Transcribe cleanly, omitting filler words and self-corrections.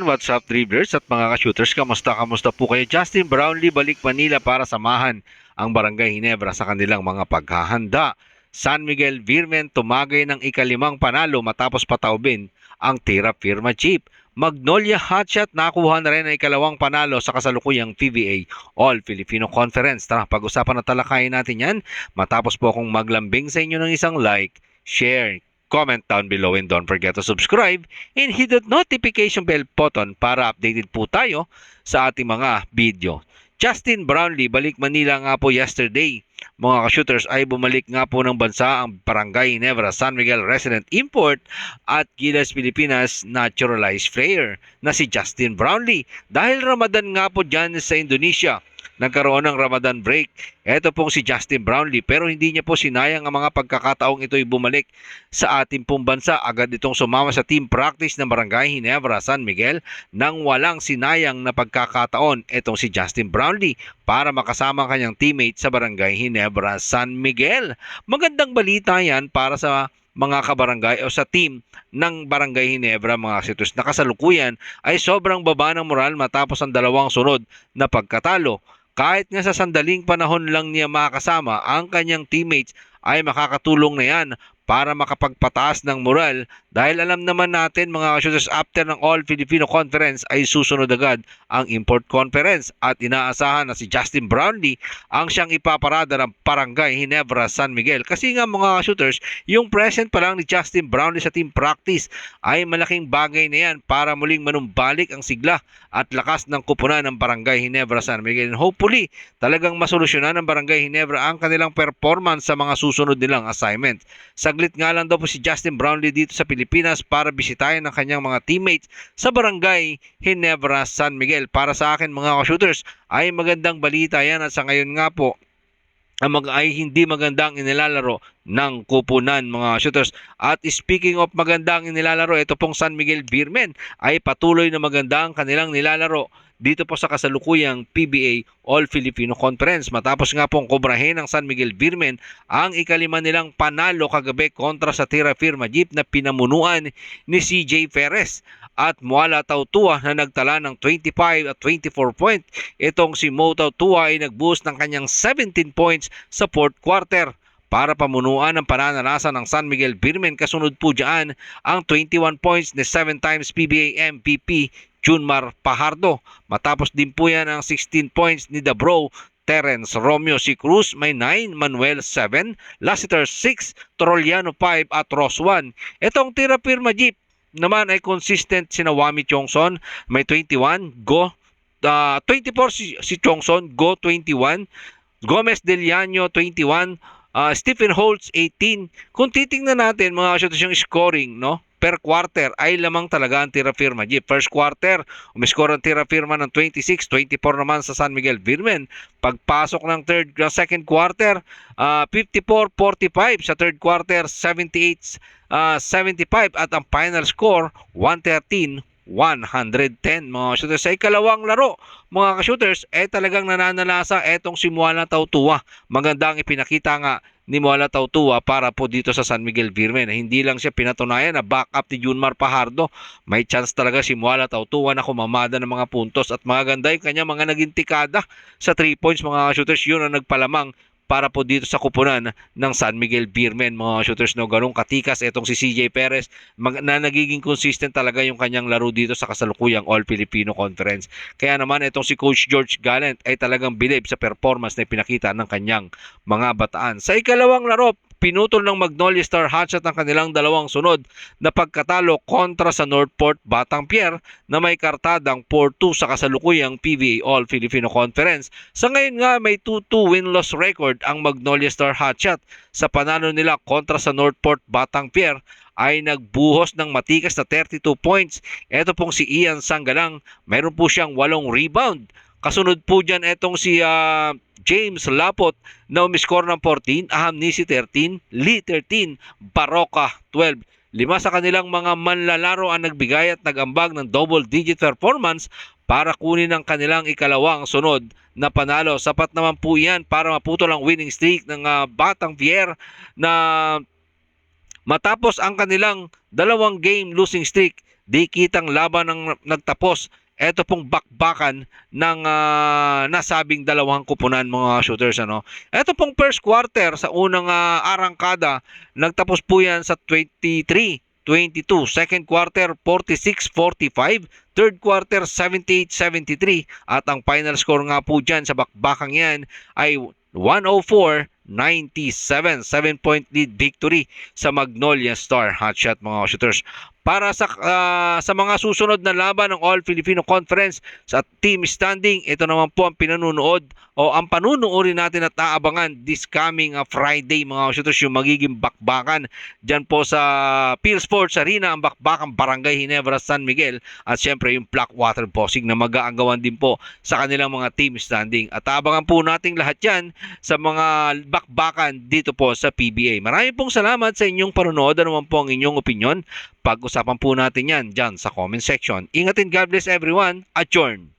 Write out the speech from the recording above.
Ayan, what's up dribblers at mga ka-shooters? Kamusta po kayo? Justin Brownlee balik Manila para samahan ang Barangay Ginebra sa kanilang mga paghahanda. San Miguel Virmen tumagay ng ikalimang panalo matapos pataubin ang Tira Firma Jeep. Magnolia Hotshot nakuha na rin ang ikalawang panalo sa kasalukuyang PBA All Filipino Conference. Tara, pag-usapan na talakayin natin yan matapos po akong maglambing sa inyo ng isang like, share, comment down below, and don't forget to subscribe and hit the notification bell button para updated po tayo sa ating mga video. Justin Brownlee balik Manila nga po yesterday. Mga ka-shooters, ay bumalik nga po ng bansa ang Barangay Ginebra San Miguel resident import at Gilas Pilipinas naturalized player na si Justin Brownlee. Dahil Ramadan nga po dyan sa Indonesia, nagkaroon ng Ramadan break. Ito pong si Justin Brownlee, pero hindi niya po sinayang ang mga pagkakataong ito'y bumalik sa ating pong bansa. Agad itong sumama sa team practice ng Barangay Ginebra San Miguel nang walang sinayang na pagkakataon itong si Justin Brownlee para makasama ang kanyang teammate sa Barangay Ginebra San Miguel. Magandang balita yan para sa mga kabarangay o sa team ng Barangay Ginebra, mga situs na kasalukuyan ay sobrang baba ng moral matapos ang dalawang sunod na pagkatalo. Kahit nga sa sandaling panahon lang niya makasama ang kanyang teammates ay makakatulong na yan para makapagpataas ng moral dahil alam naman natin mga shooters, after ng All Filipino Conference ay susunod agad ang Import Conference at inaasahan na si Justin Brownlee ang siyang ipaparada ng Barangay Ginebra San Miguel. Kasi nga mga shooters, yung present pa lang ni Justin Brownlee sa team practice ay malaking bagay na yan para muling manumbalik ang sigla at lakas ng kupunan ng Barangay Ginebra San Miguel. And hopefully, talagang masolusyonan ng Barangay Ginebra ang kanilang performance sa mga susunod nilang assignment. Saglit nga lang daw po si Justin Brownlee dito sa Pilipinas para bisitahin ang kanyang mga teammates sa Barangay Ginebra San Miguel. Para sa akin mga ka-shooters ay magandang balita yan at sa ngayon nga po ay hindi magandang inilalaro ng kupunan mga shooters. At speaking of magandang inilalaro, ito pong San Miguel Virmen ay patuloy na maganda ang kanilang nilalaro dito po sa kasalukuyang PBA All Filipino Conference. Matapos nga pong kubrahin ng San Miguel Virmen ang ikalima nilang panalo kagabi kontra sa Tira Firma Jeep na pinamunuan ni CJ Perez at Muala Tautua na nagtala ng 25 at 24 point. Itong si Mo Tautua ay nag-boost ng kanyang 17 points sa fourth quarter para pamunuan ang pananalasa ng San Miguel Virmen. Kasunod po dyan ang 21 points ni 7 times PBA MVP Junmar Pajardo. Matapos din po yan ang 16 points ni The Bro Terence Romeo. Si Cruz may 9, Manuel 7, Lassiter 6, Troliano 5 at Ross 1. Itong Tira Firma Jeep naman ay consistent si Wami Chongson, may 21, go 24 si Chongson, go 21, Gomez Deliano 21, Stephen Holtz 18. Kung titingnan natin mga shooters yung scoring, no, per quarter ay lamang talaga ang Tira Firma Jeep. First quarter, umiscore ang Tira Firma ng 26, 24 naman sa San Miguel Virmen. Pagpasok ng second quarter, 54-45 sa third quarter, 78-75 at ang final score 113-110 mga shooters. Sa ikalawang laro mga ka-shooters ay talagang nananalasa etong si Muala Tautua. Magandang ipinakita nga ni Muala Tautua para po dito sa San Miguel Virmen. Hindi lang siya pinatunayan na backup ni Junmar Pajardo. May chance talaga si Muala Tautua na kumamada ng mga puntos at maganda yung kanya mga naging tikada sa 3 points mga shooters. Yun ang nagpalamang para po dito sa kupunan ng San Miguel Virmen mga shooters, no. Ganong katikas etong si CJ Perez na nagiging consistent talaga yung kanyang laro dito sa kasalukuyang All Filipino Conference. Kaya naman etong si Coach George Gallant ay talagang bilib sa performance na pinakita ng kanyang mga bataan. Sa ikalawang laro, pinutol ng Magnolia Star Hotshot ang kanilang dalawang sunod na pagkatalo kontra sa Northport Batang Pier na may kartadang 4-2 sa kasalukuyang PBA All Filipino Conference. Sa ngayon nga may 2-2 win-loss record ang Magnolia Star Hotshot. Sa panalo nila kontra sa Northport Batang Pier ay nagbuhos ng matikas na 32 points. Ito pong si Ian Sanggalang, mayroon po siyang 8 rebound. Kasunod po dyan etong si James Lapot na umiskor ng 14, Ahamnisi 13, Lee 13, Baroka 12. 5 sa kanilang mga manlalaro ang nagbigay at nag-ambag ng double-digit performance para kunin ang kanilang ikalawang sunod na panalo. Sapat naman po yan para maputol ang winning streak ng Batang Pier na matapos ang kanilang 2 game losing streak Di kitang laban ng nagtapos. Ito pong bakbakan ng nasabing dalawang kupunan mga shooters. Ano? Ito pong first quarter sa unang arangkada, nagtapos po yan sa 23-22. Second quarter, 46-45. Third quarter, 78-73. At ang final score nga po dyan sa bakbakang yan ay 104-97. 7-point lead victory sa Magnolia Star Hotshot mga shooters. Para sa mga susunod na laban ng All Filipino Conference sa team standing, ito naman po ang pinunuod o ang panunuorin natin at aabangan this coming Friday mga shooters, yung magiging bakbakan dyan po sa Phil Sports Arena, ang bakbakan Barangay Ginebra San Miguel at syempre yung Blackwater Boxing na mag-aagawan din po sa kanilang mga team standing. At aabangan po natin lahat yan sa mga bakbakan dito po sa PBA. Maraming pong salamat sa inyong panunood. Ano man po ang inyong opinion? Pag-usapan po natin yan dyan sa comment section. Ingatin, God bless everyone. Adjourn.